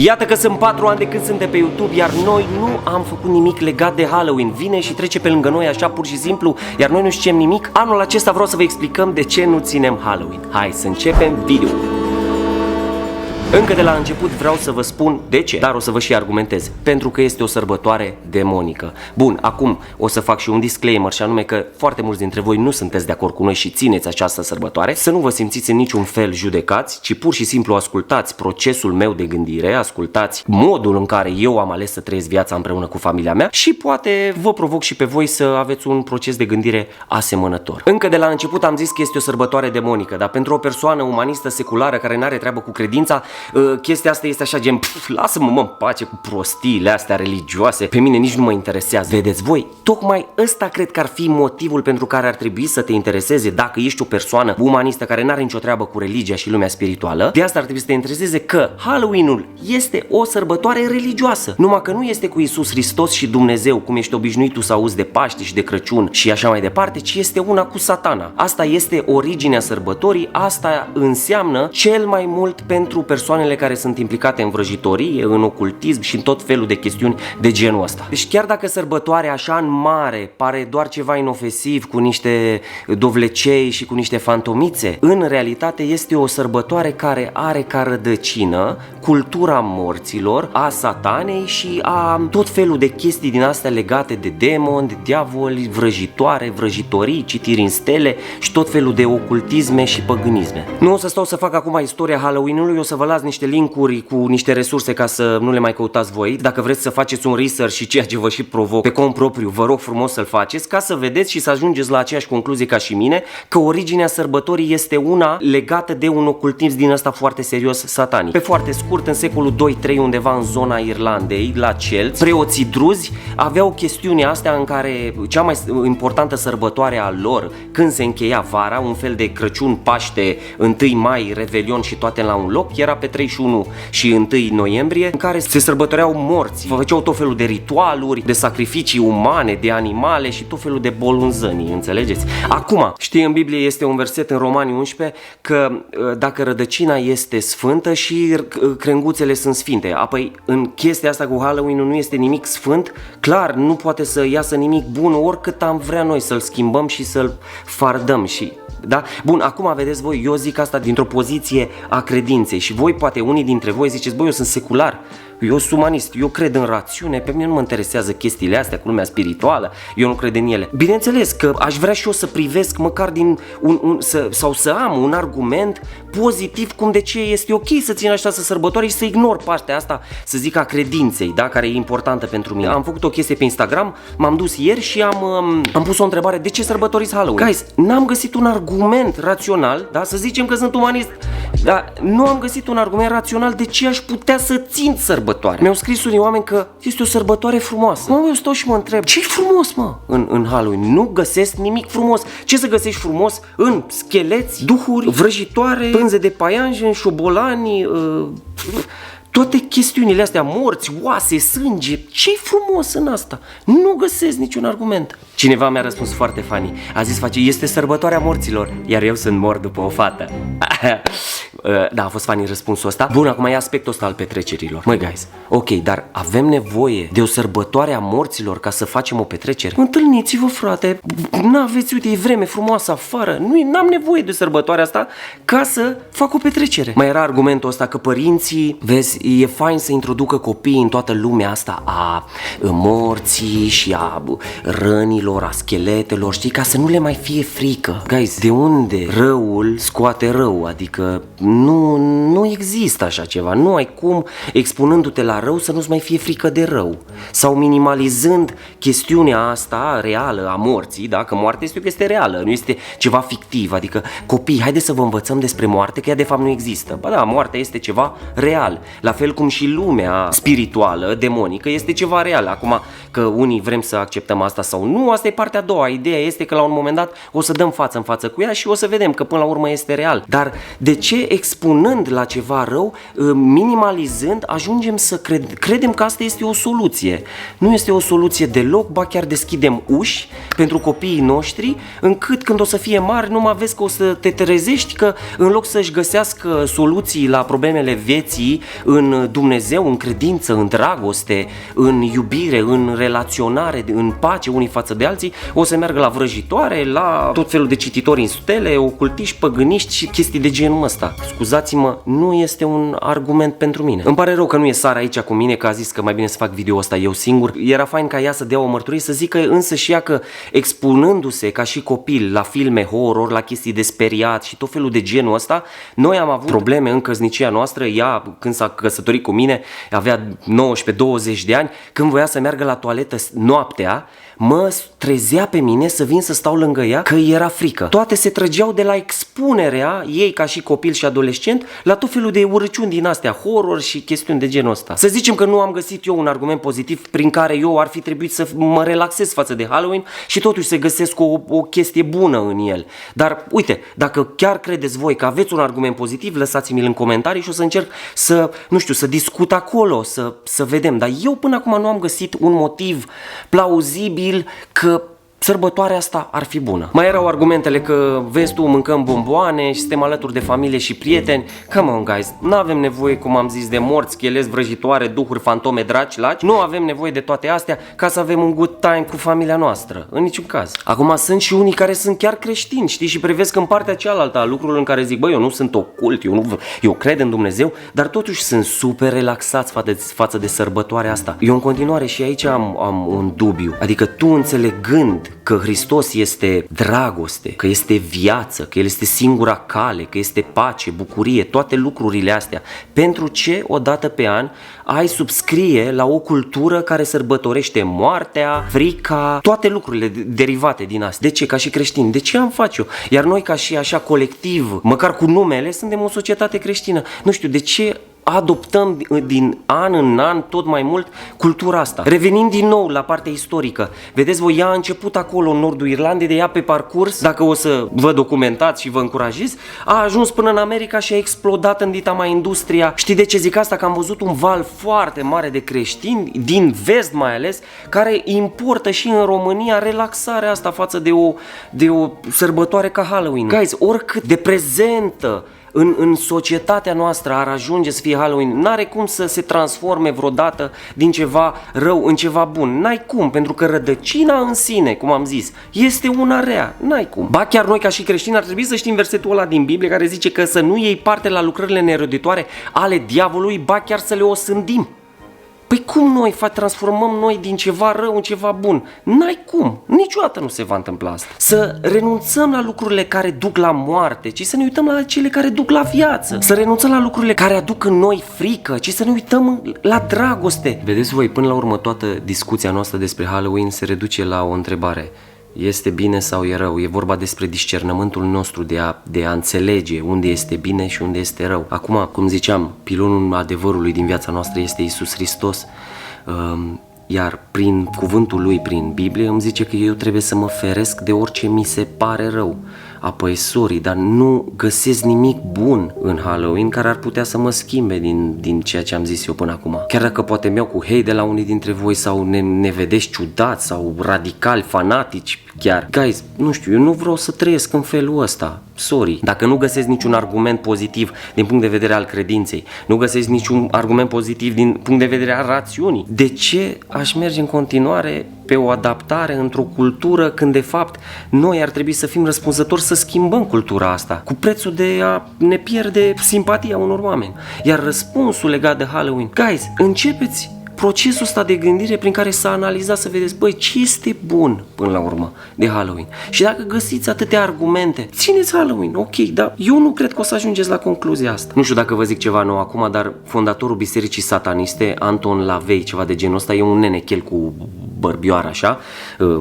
Iată că sunt 4 ani de când suntem pe YouTube, iar noi nu am făcut nimic legat de Halloween. Vine și trece pe lângă noi așa pur și simplu, iar noi nu știm nimic. Anul acesta vreau să vă explicăm de ce nu ținem Halloween. Hai să începem video. Încă de la început vreau să vă spun de ce, dar o să vă și argumentez. Pentru că este o sărbătoare demonică. Bun, acum o să fac și un disclaimer, și anume că foarte mulți dintre voi nu sunteți de acord cu noi și țineți această sărbătoare. Să nu vă simțiți în niciun fel judecați, ci pur și simplu ascultați procesul meu de gândire, ascultați modul în care eu am ales să trăiesc viața împreună cu familia mea și poate vă provoc și pe voi să aveți un proces de gândire asemănător. Încă de la început am zis că este o sărbătoare demonică, dar pentru o persoană umanistă seculară care nu are treabă cu credința, chestia asta este așa gen, lasă-mă în pace cu prostiile astea religioase, pe mine nici nu mă interesează. Vedeți voi, tocmai ăsta cred că ar fi motivul pentru care ar trebui să te intereseze dacă ești o persoană umanistă care n-are nicio treabă cu religia și lumea spirituală. De asta ar trebui să te intereseze că Halloween-ul este o sărbătoare religioasă, numai că nu este cu Iisus Hristos și Dumnezeu, cum ești obișnuit tu să auzi de Paște și de Crăciun și așa mai departe, ci este una cu Satana. Asta este originea sărbătorii, asta înseamnă cel mai mult pentru persoanele care sunt implicate în vrăjitorie, în ocultism și în tot felul de chestiuni de genul ăsta. Deci chiar dacă sărbătoarea așa în mare pare doar ceva inofensiv, cu niște dovlecei și cu niște fantomițe, în realitate este o sărbătoare care are ca rădăcină cultura morților, a satanei și a tot felul de chestii din astea legate de demoni, de diavoli, vrăjitoare, vrăjitorii, citiri în stele și tot felul de ocultisme și păgânisme. Nu o să stau să fac acum istoria Halloween-ului, o să vă las niște linkuri cu niște resurse ca să nu le mai căutați voi. Dacă vreți să faceți un research și ceea ce vă și provoc pe cont propriu, vă rog frumos să-l faceți ca să vedeți și să ajungeți la aceeași concluzie ca și mine, că originea sărbătorii este una legată de un ocultism din ăsta foarte serios satanic. Pe foarte scurt, în secolul 2-3, undeva în zona Irlandei, la celți, preoții druzi aveau chestiunea astea în care cea mai importantă sărbătoare a lor, când se încheia vara, un fel de Crăciun, Paște, 1 mai, Revelion și toate la un loc, era pe 31 și 1 noiembrie, în care se sărbătoreau morți, făceau tot felul de ritualuri, de sacrificii umane, de animale și tot felul de bolunzănii, înțelegeți? Acum, știi, în Biblie este un verset în Romani 11 că dacă rădăcina este sfântă și crenguțele sunt sfinte. Apoi, în chestia asta cu Halloween nu este nimic sfânt, clar, nu poate să iasă nimic bun oricât am vrea noi să-l schimbăm și să-l fardăm și... Da? Bun, acum vedeți voi, eu zic asta dintr-o poziție a credinței și voi, poate unii dintre voi ziceți, băi, eu sunt secular, eu sunt umanist, eu cred în rațiune, pe mine nu mă interesează chestiile astea cu lumea spirituală, eu nu cred în ele. Bineînțeles că aș vrea și eu să privesc măcar din sau să am un argument pozitiv cum de ce este ok să țin așa să sărbătoare și să ignor partea asta, să zic, a credinței, da, care e importantă pentru mine. Am făcut o chestie pe Instagram, m-am dus ieri și am pus o întrebare, de ce sărbătoriți Halloween? Guys, n-am găsit un argument rațional, da, să zicem că sunt umanist, dar nu am găsit un argument rațional de ce aș putea să țin sărbătoare. Mi-au scris unii oameni că este o sărbătoare frumoasă. Mă, eu stau și mă întreb, ce-i frumos, mă, în Halloween? Nu găsesc nimic frumos. Ce să găsești frumos în scheleți, duhuri, vrăjitoare, pânze de paianjen, șobolani, toate chestiunile astea, morți, oase, sânge, ce-i frumos în asta? Nu găsesc niciun argument. Cineva mi-a răspuns foarte funny. A zis, este sărbătoarea morților, iar eu sunt mort după o fată. Da, a fost funny răspunsul ăsta. Bun, acum e aspectul ăsta al petrecerilor. Măi, guys, ok, dar avem nevoie de o sărbătoare a morților ca să facem o petrecere? Întâlniți-vă, frate, n-aveți, uite, e vreme frumoasă afară, n-am nevoie de sărbătoarea asta ca să fac o petrecere. Mai era argumentul ăsta că părinții, vezi, e fain să introducă copiii în toată lumea asta a morții și a rănilor, a scheletelor, știi, ca să nu le mai fie frică. Guys, de unde răul scoate rău? Adică nu există așa ceva. Nu ai cum, expunându-te la rău, să nu-ți mai fie frică de rău. Sau minimalizând chestiunea asta reală a morții, da? Că moartea este o chestie reală, nu este ceva fictiv. Adică, copii, haide să vă învățăm despre moarte, că ea de fapt nu există. Ba da, moartea este ceva real. La fel cum și lumea spirituală, demonică, este ceva real. Acum, că unii vrem să acceptăm asta sau nu, asta e partea a doua. Ideea este că la un moment dat o să dăm față în față cu ea și o să vedem că până la urmă este real. Dar de ce expunând la ceva rău, minimalizând, ajungem să credem că asta este o soluție. Nu este o soluție deloc, ba chiar deschidem uși pentru copiii noștri, încât când o să fie mari, numai vezi că o să te trezești că în loc să-și găsească soluții la problemele vieții în Dumnezeu, în credință, în dragoste, în iubire, în relaționare, în pace unii față de alții, o să meargă la vrăjitoare, la tot felul de cititori în stele, ocultiști, păgâniști și chestii de genul ăsta. Scuzați-mă, nu este un argument pentru mine. Îmi pare rău că nu e Sara aici cu mine, că a zis că mai bine să fac video ăsta eu singur. Era fain ca ea să dea o mărturie, să zică însă și ea că expunându-se ca și copil la filme horror, la chestii de speriat și tot felul de genul ăsta, noi am avut probleme în căsnicia noastră. Ea, când s-a căsătorit cu mine, avea 19-20 de ani, când voia să meargă la toaletă noaptea, mă trezea pe mine să vin să stau lângă ea, că era frică. Toate se trăgeau de la expunerea ei ca și copil și adolescent la tot felul de urăciuni din astea, horror și chestiuni de genul ăsta. Să zicem că nu am găsit eu un argument pozitiv prin care eu ar fi trebuit să mă relaxez față de Halloween și totuși să găsesc o chestie bună în el. Dar uite, dacă chiar credeți voi că aveți un argument pozitiv, lăsați-mi-l în comentarii și o să încerc să, nu știu, să discut acolo, să vedem. Dar eu până acum nu am găsit un motiv plauzibil că sărbătoarea asta ar fi bună. Mai erau argumentele că, vezi tu, mâncăm bomboane și suntem alături de familie și prieteni. Come on, guys, nu avem nevoie, cum am zis, de morți, schelezi, vrăjitoare, duhuri, fantome, draci, laci. Nu avem nevoie de toate astea ca să avem un good time cu familia noastră, în niciun caz. Acum sunt și unii care sunt chiar creștini, știi, și privesc în partea cealaltă a lucrurilor în care zic, băi, eu nu sunt ocult, eu cred în Dumnezeu, dar totuși sunt super relaxați față de sărbătoarea asta. Eu în continuare și aici am un dubiu, adică tu înțelegând că Hristos este dragoste, că este viață, că El este singura cale, că este pace, bucurie, toate lucrurile astea. Pentru ce odată pe an ai subscrie la o cultură care sărbătorește moartea, frica, toate lucrurile derivate din asta? De ce? Ca și creștini, de ce am face eu? Iar noi ca și așa colectiv, măcar cu numele, suntem o societate creștină. Nu știu, de ce adoptăm din an în an tot mai mult cultura asta? Revenind din nou la partea istorică, vedeți voi, ea a început acolo în nordul Irlandei, de ea pe parcurs, dacă o să vă documentați și vă încurajez, a ajuns până în America și a explodat în dita mai industria. Știi de ce zic asta? Că am văzut un val foarte mare de creștini, din vest mai ales, care importă și în România relaxarea asta față de o sărbătoare ca Halloween. Guys, oricât de prezentă în societatea noastră ar ajunge să fie Halloween, n-are cum să se transforme vreodată din ceva rău în ceva bun. N-ai cum, pentru că rădăcina în sine, cum am zis, este una rea. N-ai cum. Ba chiar noi ca și creștini ar trebui să știm versetul ăla din Biblie care zice că să nu iei parte la lucrările nerăditoare ale diavolului, ba chiar să le osândim. Păi cum noi transformăm noi din ceva rău în ceva bun? N-ai cum, niciodată nu se va întâmpla asta. Să renunțăm la lucrurile care duc la moarte, ci să ne uităm la cele care duc la viață. Să renunțăm la lucrurile care aduc în noi frică, ci să ne uităm la dragoste. Vedeți voi, până la urmă toată discuția noastră despre Halloween se reduce la o întrebare. Este bine sau e rău? E vorba despre discernământul nostru de a înțelege unde este bine și unde este rău. Acum, cum ziceam, pilonul adevărului din viața noastră este Iisus Hristos, iar prin cuvântul Lui, prin Biblie, îmi zice că eu trebuie să mă feresc de orice mi se pare rău. Apoi, sorry, dar nu găsesc nimic bun în Halloween care ar putea să mă schimbe din ceea ce am zis eu până acum. Chiar dacă poate mi-au cu hate de la unii dintre voi sau ne vedeți ciudați sau radicali, fanatici chiar. Guys, nu știu, eu nu vreau să trăiesc în felul ăsta. Sorry. Dacă nu găsesc niciun argument pozitiv din punct de vedere al credinței, nu găsesc niciun argument pozitiv din punct de vedere al rațiunii, de ce aș merge în continuare pe o adaptare într-o cultură când de fapt noi ar trebui să fim răspunzători să schimbăm cultura asta cu prețul de a ne pierde simpatia unor oameni? Iar răspunsul legat de Halloween, guys, începeți procesul ăsta de gândire prin care să analizați, să vedeți, băi, ce este bun până la urmă de Halloween. Și dacă găsiți atâtea argumente, țineți Halloween, ok, dar eu nu cred că o să ajungeți la concluzia asta. Nu știu dacă vă zic ceva nou acum, dar fondatorul Bisericii Sataniste, Anton LaVey, ceva de genul ăsta, e un nenechel cu bărbioară așa,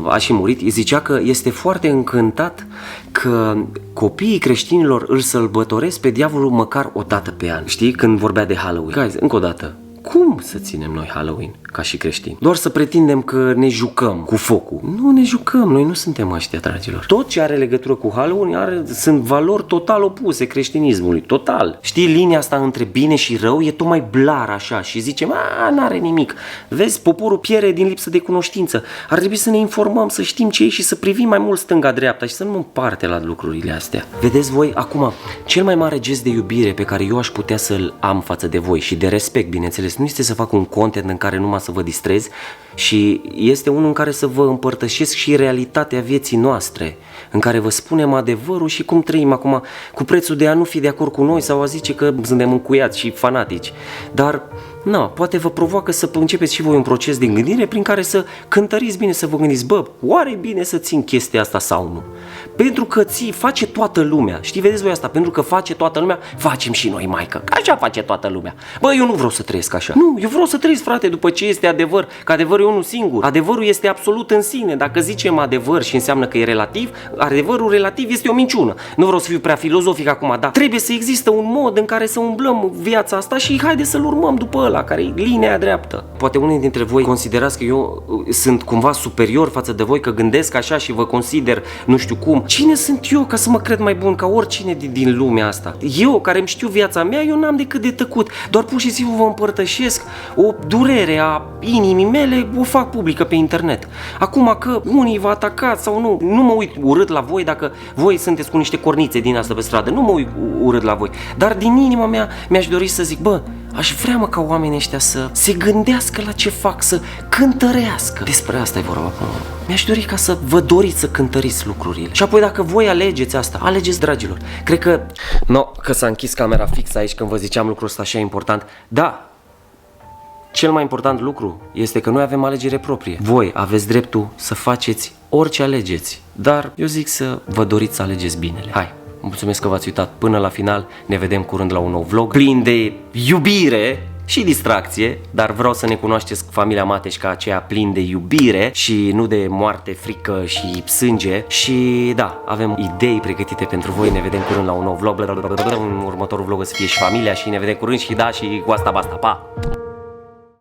a și murit, îi zicea că este foarte încântat că copiii creștinilor îl sărbătoresc pe diavolul măcar o dată pe an. Știi, când vorbea de Halloween. Guys, încă o dată, cum să ținem noi Halloween ca și creștini? Doar să pretindem că ne jucăm cu focul. Nu ne jucăm, noi nu suntem ăștia, dragilor. Tot ce are legătură cu Halloween sunt valori total opuse creștinismului, total. Știi, linia asta între bine și rău e tot mai blar așa și zicem, n-are nimic. Vezi, poporul pierde din lipsă de cunoștință. Ar trebui să ne informăm, să știm ce e și să privim mai mult stânga-dreapta și să nu împarte la lucrurile astea. Vedeți voi, acum, cel mai mare gest de iubire pe care eu aș putea să-l am față de voi și de respect, bineînțeles, nu este să fac un content în care numai să vă distrez, și este unul în care să vă împărtășesc și realitatea vieții noastre, în care vă spunem adevărul și cum trăim acum, cu prețul de a nu fi de acord cu noi sau a zice că suntem încuiați și fanatici. Dar poate vă provoacă să începeți și voi un proces de gândire prin care să cântăriți bine, să vă gândiți, oare e bine să țin chestia asta sau nu? Pentru că face toată lumea. Știi, vedeți voi asta? Pentru că face toată lumea, facem și noi, maică. Așa face toată lumea. Eu nu vreau să trăiesc așa. Nu, eu vreau să trăiesc, frate, după ce este adevăr. Că adevărul e unul singur. Adevărul este absolut în sine. Dacă zicem adevăr și înseamnă că e relativ, adevărul relativ este o minciună. Nu vreau să fiu prea filozofic acum, dar trebuie să existe un mod în care să umblăm viața asta și haide să-l urmăm după ăla, care e linia dreaptă. Poate unii dintre voi considerați că eu sunt cumva superior față de voi, că gândesc așa și vă consider nu știu cum. Cine sunt eu ca să mă cred mai bun ca oricine din lumea asta? Eu, care îmi știu viața mea, eu n-am decât de tăcut. Doar pur și simplu vă împărtășesc o durere a inimii mele, o fac publică pe internet. Acum că unii vă atacați sau nu mă uit urât la voi dacă voi sunteți cu niște cornițe din asta pe stradă. Nu mă uit urât la voi. Dar din inima mea mi-aș dori să zic, aș vrea ca oamenii ăștia să se gândească la ce fac, să cântărească. Despre asta e vorba. Mi-aș dori ca să vă doriți să cântăriți lucrurile. Și apoi dacă voi alegeți asta, alegeți, dragilor. Cred că... că s-a închis camera fix aici când vă ziceam lucrul ăsta așa important. Da, cel mai important lucru este că noi avem alegere proprie. Voi aveți dreptul să faceți orice alegeți. Dar eu zic să vă doriți să alegeți binele. Hai! Mulțumesc că v-ați uitat până la final. Ne vedem curând la un nou vlog plin de iubire și distracție, dar vreau să ne cunoașteți familia Mateș ca aceea plin de iubire și nu de moarte, frică și sânge. Și da, avem idei pregătite pentru voi. Ne vedem curând la un nou vlog. În următorul vlog o să fie și familia și ne vedem curând și cu asta basta. Pa!